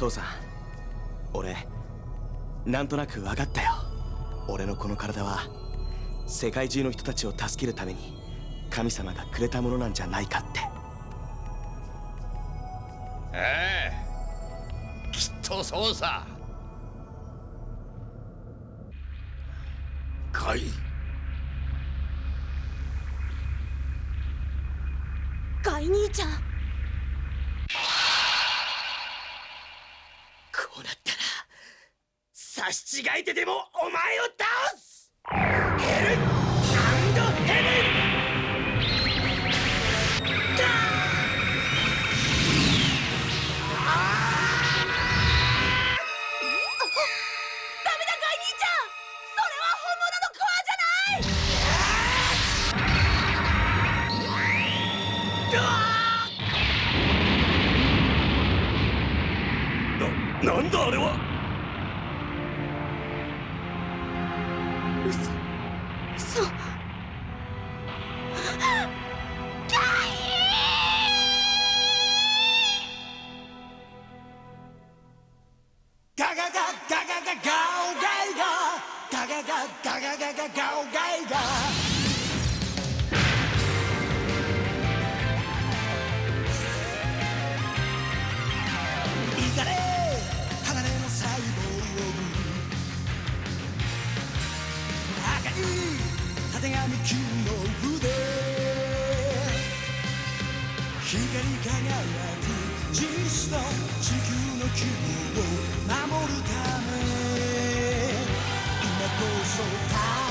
父さん、俺なんとなく分かったよ。俺のこの体は世界中の人たちを助けるために神様がくれたものなんじゃないかって。ええ、きっとそうさ。カイ兄ちゃん、こうなったら差し違えてでもお前を倒す。ヘルンヘブン。なんだあれは。嘘。ガガガガガガガオガイガガガガガガガガガオガイガ。いかれ鋼の細胞赤いたてがみ金の腕光り輝くジストン地球の希望を守るため今こそ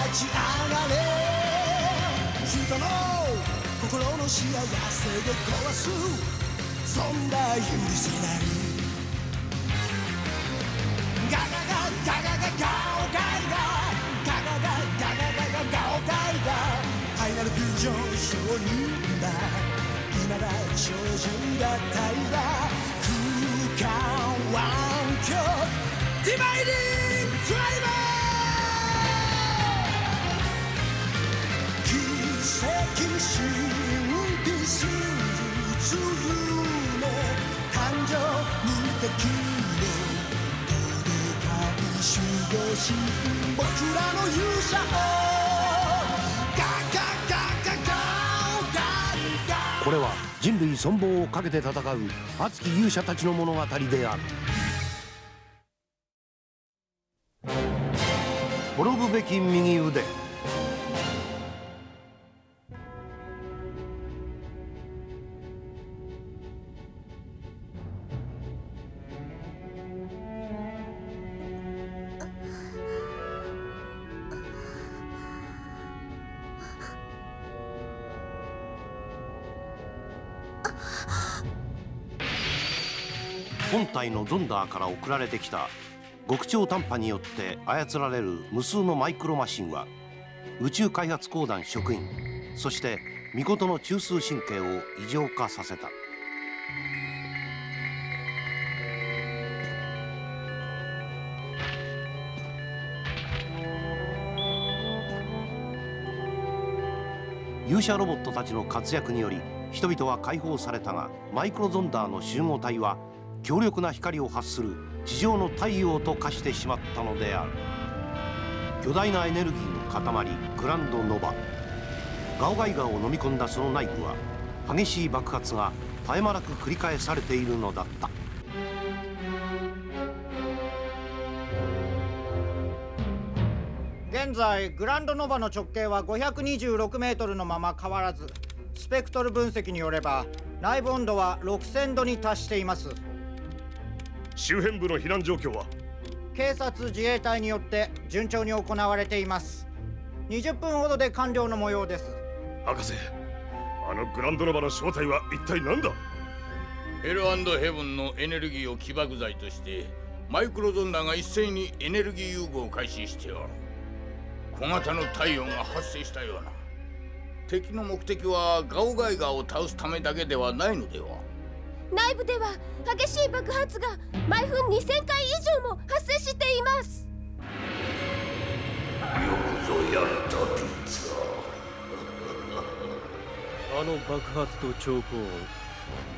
立ち上がれ人の心の幸せを壊すそんな許せないガガガガガガガオガイガガガガガガガガガオガイガファイナルフュージョン証人だ今だ超人が平ら空間湾曲ディバイディングドライバー奇跡真理真実夢誕生無敵の守護神僕らの勇者をガガガガガガ。これは人類存亡をかけて戦う熱き勇者たちの物語である。滅ぶべき右腕。本体のゾンダーから送られてきた極超短波によって操られる無数のマイクロマシンは宇宙開発公団職員そしてミコトの中枢神経を異常化させた。勇者ロボットたちの活躍により人々は解放されたがマイクロゾンダーの集合体は強力な光を発する地上の太陽と化してしまったのである。巨大なエネルギーの塊グランドノバガオガイガーを飲み込んだその内部は激しい爆発が絶え間なく繰り返されているのだった。現在グランドノバの直径は526メートルのまま変わらずスペクトル分析によれば内部温度は6000度に達しています。周辺部の避難状況は？警察自衛隊によって順調に行われています。20分ほどで完了の模様です。博士、あのグランドノバの正体は一体何だ？ヘル&ヘブンのエネルギーを起爆剤としてマイクロゾンダーが一斉にエネルギー融合を開始しておる。小型の太陽が発生したような。敵の目的はガオガイガーを倒すためだけではないのでは？内部では激しい爆発が毎分2000回以上も発生しています。よくぞやったピッツあの爆発と超高音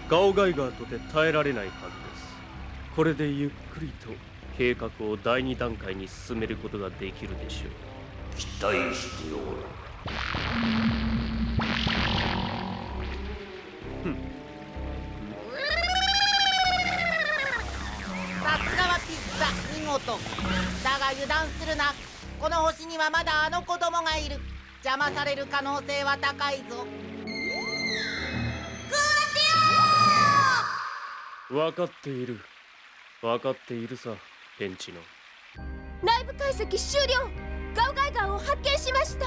ガオガイガーとて耐えられないはずです。これでゆっくりと計画を第2段階に進めることができるでしょう。期待しておる。さすがはピッツァ、見事。だが油断するな。この星にはまだあの子供がいる。邪魔される可能性は高いぞ。分かっている。分かっているさ、ペンチの。内部解析終了。ガウガイガーを発見しました。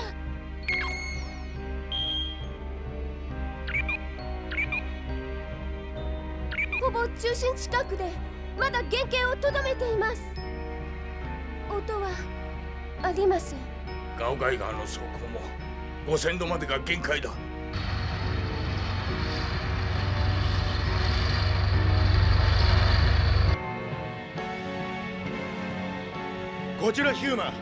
ほぼ中心近くでまだ原型をとどめています。音はありません。ガウガイガーの走行も5000度までが限界だ。こちらヒューマン。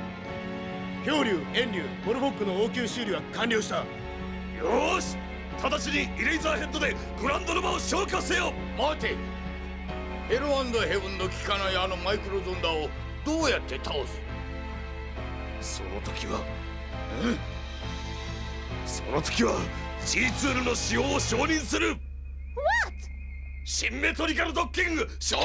漂流、遠流、ボルフォックの応急修理は完了した。よーし、直ちにイレイザーヘッドでグランドノバを消火せよ。待て。ヘル&ヘブンの効かないあのマイクロゾンダーをどうやって倒す？その時はGツールの使用を承認する。 What？ シンメトリカルドッキング承認。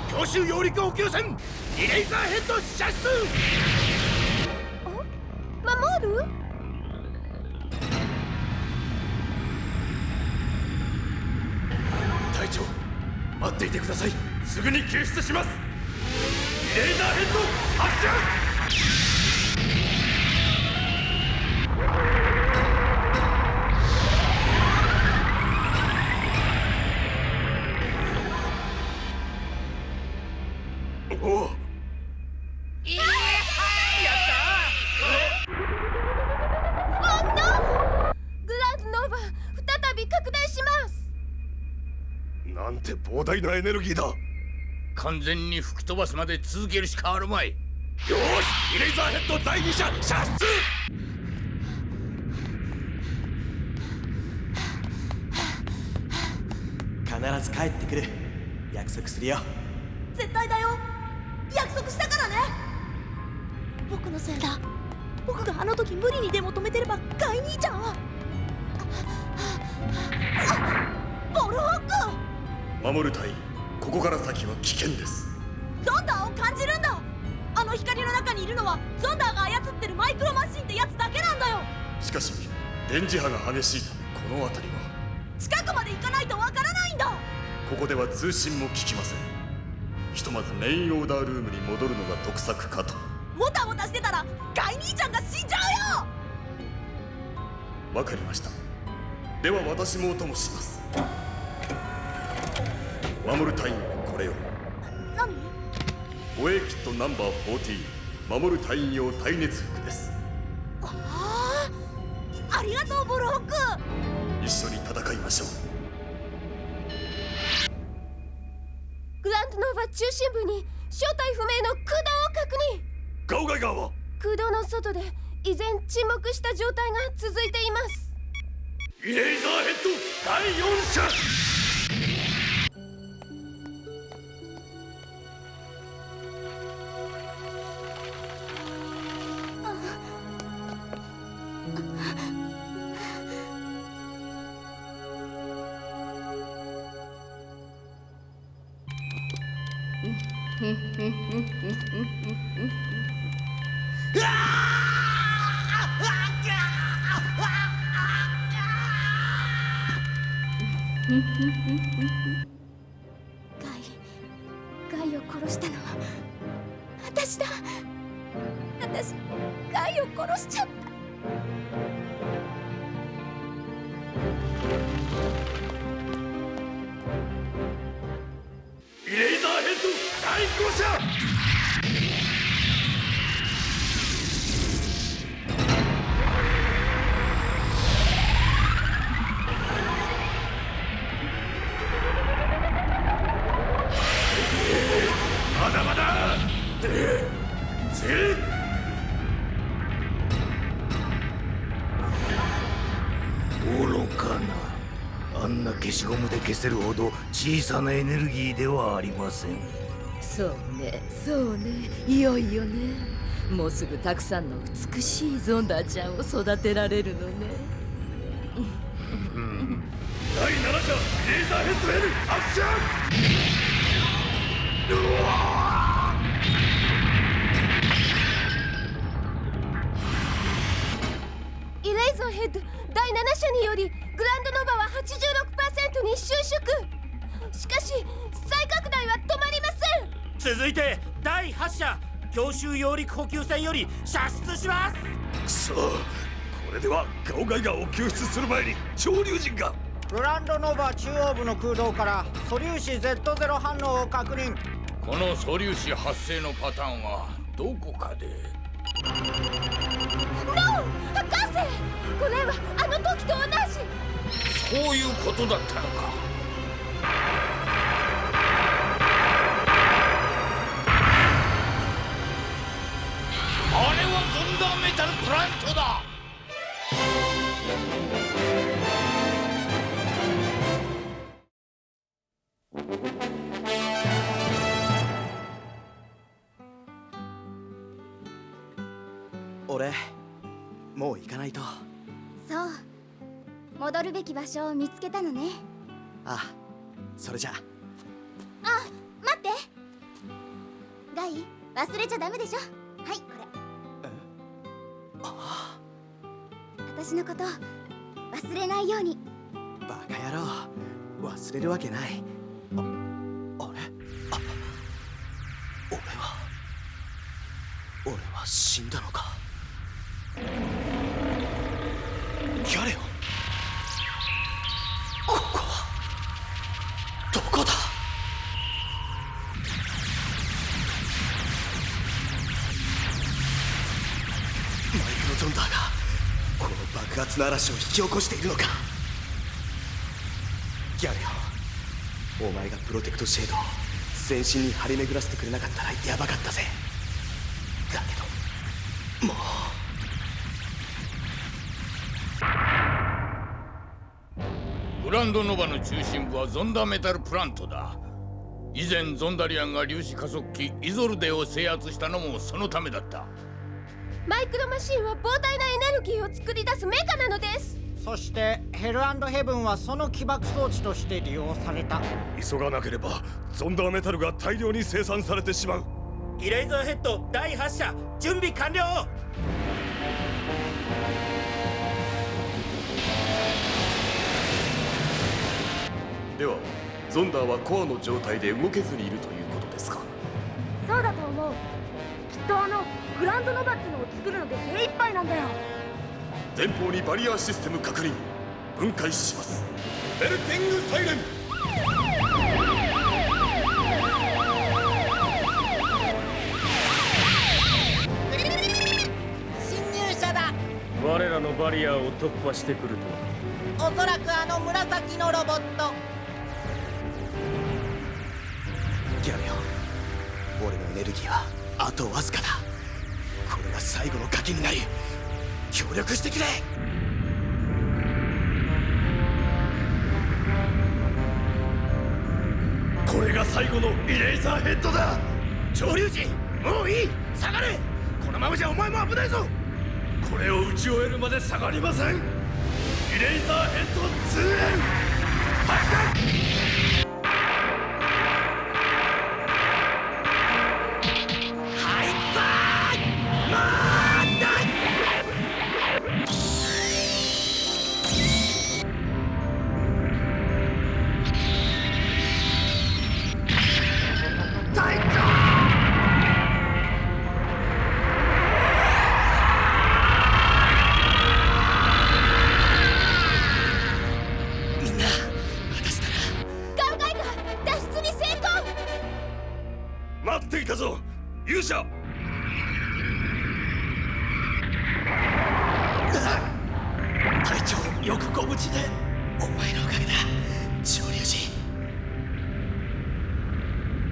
強襲揚陸補給船イレイザーヘッド射出。守る？隊長、待っていてください。すぐに救出します。イレイザーヘッド発射。おお、グランドノーバ再び拡大します。なんて膨大なエネルギーだ。完全に吹き飛ばすまで続けるしかあるまい。よーし、イレイザーヘッド第2射射出。必ず帰ってくる。約束するよ。絶対だよ。約束したからね。僕のせいだ。僕があの時無理にでも止めてればガイ兄ちゃんは。ボルホック。守る隊、ここから先は危険です。ゾンダーを感じるんだ。あの光の中にいるのはゾンダーが操ってるマイクロマシンってやつだけなんだよ。しかし電磁波が激しいため、この辺りは近くまで行かないとわからないんだ。ここでは通信も効きません。ひとまずメインオーダールームに戻るのが得策かと。もたもたしてたらガイ兄ちゃんが死んじゃうよ。わかりました。では私もお供します。守る隊員はこれを。何？護衛キットナンバー40、守る隊員用耐熱服です。ありがとうボルホック。一緒に戦いましょう。グランドノーバ中心部に正体不明の空洞を確認。ガウガイガーは空洞の外で依然沈黙した状態が続いています。イレイザーヘッド第4射。ガイを殺したのは私だ。私ガイを殺しちゃった。イレイザーヘッド第5射。あんな消しゴムで消せるほど小さなエネルギーではありません。そうね、そうね、いよいよね。もうすぐたくさんの美しいゾンダーちゃんを育てられるのね。第7射レーザーヘッド L アクション。イレイゾンヘッド第7射によりグランドノバは 86% に収縮。しかし再拡大は止まりません。続いて第8射強襲揚陸補給船より射出します。くそ、これではガオガイガーを救出する前に潮流人が。グランドノバ中央部の空洞から素粒子 Z0 反応を確認。この素粒子発生のパターンはどこかで。ノー博士、これはあの時と同じ。そういうことだったのか。あれはゾンダーメタルプラントだ。俺もう行かないと。そう、戻るべき場所を見つけたのね。ああ、それじゃあ、待って、ガイ、忘れちゃダメでしょ。はい、これ。あ私のこと忘れないように。あ、バカ野郎、忘れるわけない。あれ、あ、俺は死んだのか。ギャレオン、ここはどこだ。マイクロゾンダーがこの爆発の嵐を引き起こしているのか。ギャレオン、お前がプロテクトシェードを全身に張り巡らせてくれなかったらヤバかったぜ。だけどもグランドノバの中心部はゾンダメタルプラントだ。以前ゾンダリアンが粒子加速器イゾルデを制圧したのもそのためだった。マイクロマシンは膨大なエネルギーを作り出すメカなのです。そしてヘル&ヘブンはその起爆装置として利用された。急がなければゾンダーメタルが大量に生産されてしまう。イレイザーヘッド第8射準備完了。ではゾンダーはコアの状態で動けずにいるということですか。そうだと思う。きっとグランドノバってのを作るので精一杯なんだよ。前方にバリアーシステム確認。分解します。ベルティングサイレン。侵入者だ。我らのバリアを突破してくるとは。おそらくあの紫のロボット。ギャレオン、俺のエネルギーはあとわずかだ。これが最後の賭けになる。協力してくれ。これが最後のイレイザーヘッドだ。潮流人、もういい、下がれ。このままじゃお前も危ないぞ。これを打ち終えるまで下がりません。イレイザーヘッド2円発射。待っていたぞ、勇者。隊長、よくご無事で。お前のおかげだ、潮流人。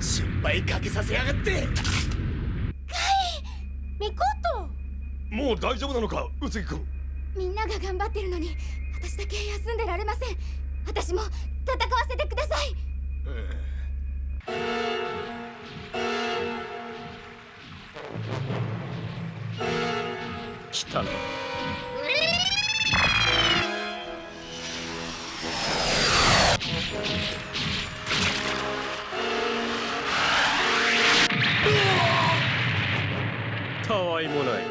心配かけさせやがって。ミコト、もう大丈夫なのか、宇津木君。みんなが頑張ってるのに私だけ休んでられません。私も戦わせてください。来たな。たわいもない。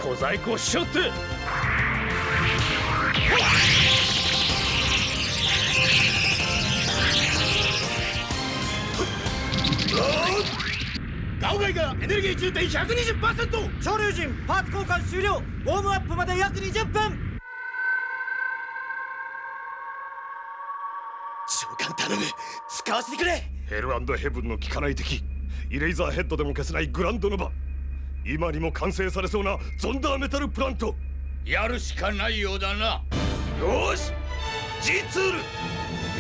小細工をしよって。ガオガイがエネルギー充填 120%。 潮流人パーツ交換終了。ウォームアップまで約20分。長官頼む、使わせてくれ。ヘル&ヘブンの効かない敵、イレイザーヘッドでも消せないグランドノバ、今にも完成されそうなゾンダーメタルプラント。やるしかないようだな。よし、 G ツール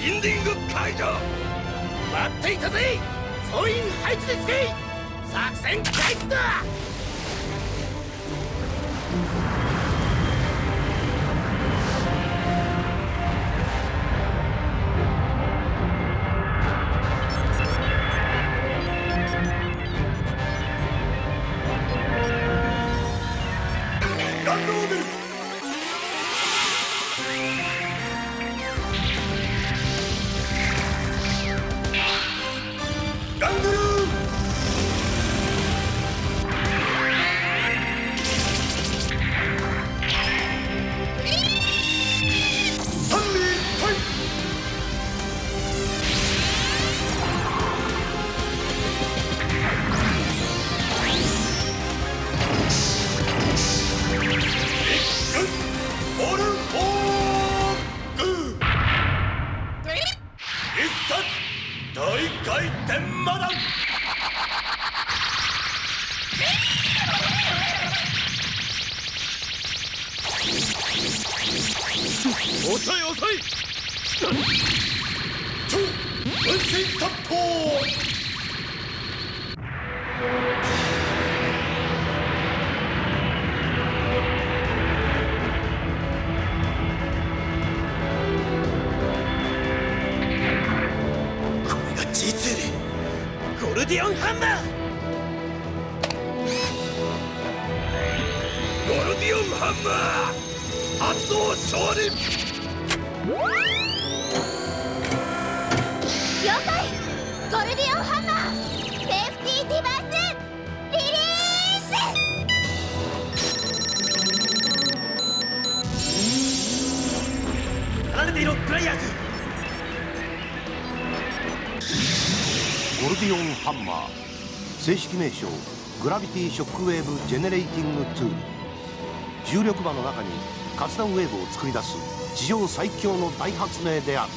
ビンディング解除。待っていたぜ。総員配置でつけ。作戦開始だ。ガンドーベル。ガンドルー。大回転マダン。遅い遅い。分身殺法。ゴルディオンハンマー。ゴルディオンハンマー発動勝利。了解。ゴルディオンハンマーセーフティーディバースリリース。離れていろ、プライヤーズ。ゴルディオンハンマー、正式名称グラビティショックウェーブジェネレーティングツール。重力場の中に活断ウェーブを作り出す地上最強の大発明である。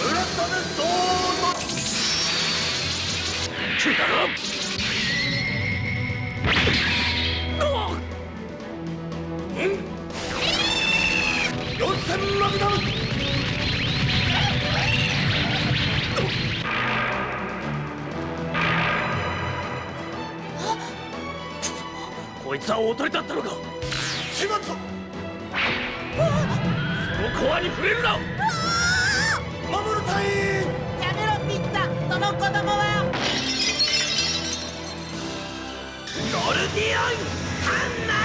ブラッドネストーン。来たな。4000マグナム。こいつはおとりだったのか。しまった。そのコアに触れるな。守る隊員。やめろピッツァ、その子供は。ゴルディオンハンマー。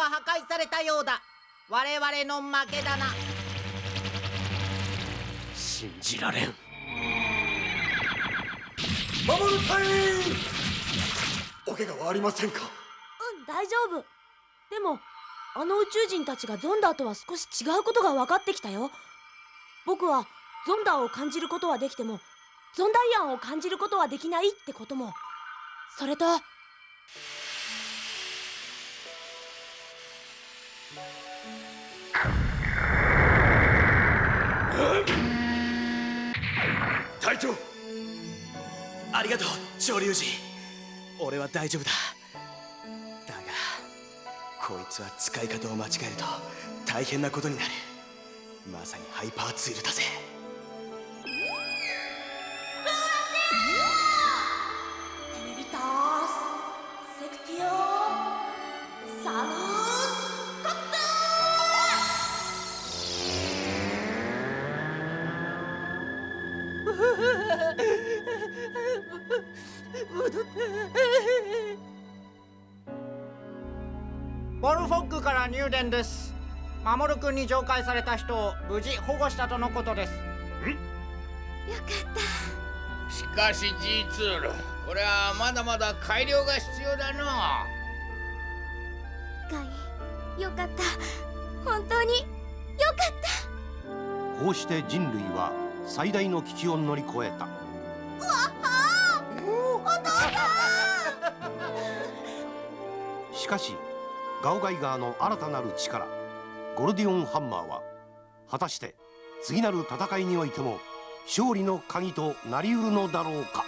は破壊されたようだ。我々の負けだな。信じられん。守る隊員、お怪我はありませんか？大丈夫。でもあの宇宙人たちがゾンダーとは少し違うことが分かってきたよ。僕はゾンダーを感じることはできてもゾンダイアンを感じることはできないってことも。それと隊長、ありがとう潮流児。俺は大丈夫だ。だがこいつは使い方を間違えると大変なことになる。まさにハイパーツールだぜ。テレビタスセクティオサルコプタボルフォッグから入電です。守君に浄化された人を無事保護したとのことです。よかった。しかし G ツール、これはまだまだ改良が必要だの。ガイ、よかった。本当によかった。こうして人類は最大の危機を乗り越えた。しかしガオガイガーの新たなる力ゴルディオンハンマーは果たして次なる戦いにおいても勝利の鍵となりうるのだろうか。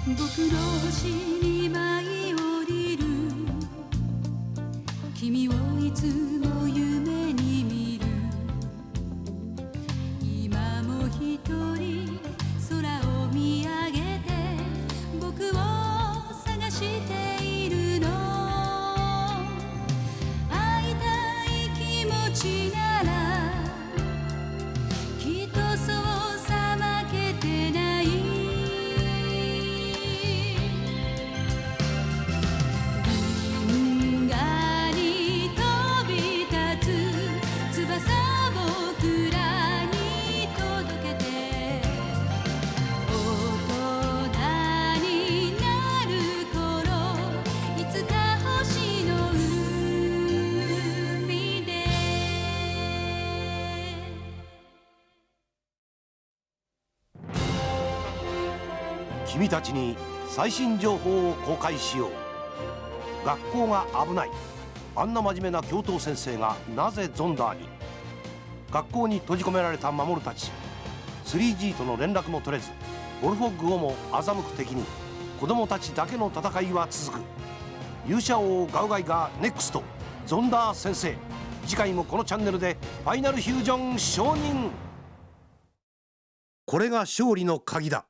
僕の星に舞い降りる君をいつも夢に見る。今も一人空を見上げて僕を探しているの。会いたい気持ちならきっとそうさまけてない。銀河に飛び立つ翼僕らに届けて大人になる頃いつか星の海で。君たちに最新情報を公開しよう。学校が危ない。あんな真面目な教頭先生がなぜゾンダーに。学校に閉じ込められた守たち。3G との連絡も取れずボルフォッグをも欺く敵に子供たちだけの戦いは続く。勇者王ガウガイガーネクストゾンダー先生。次回もこのチャンネルでファイナルフュージョン承認。これが勝利の鍵だ。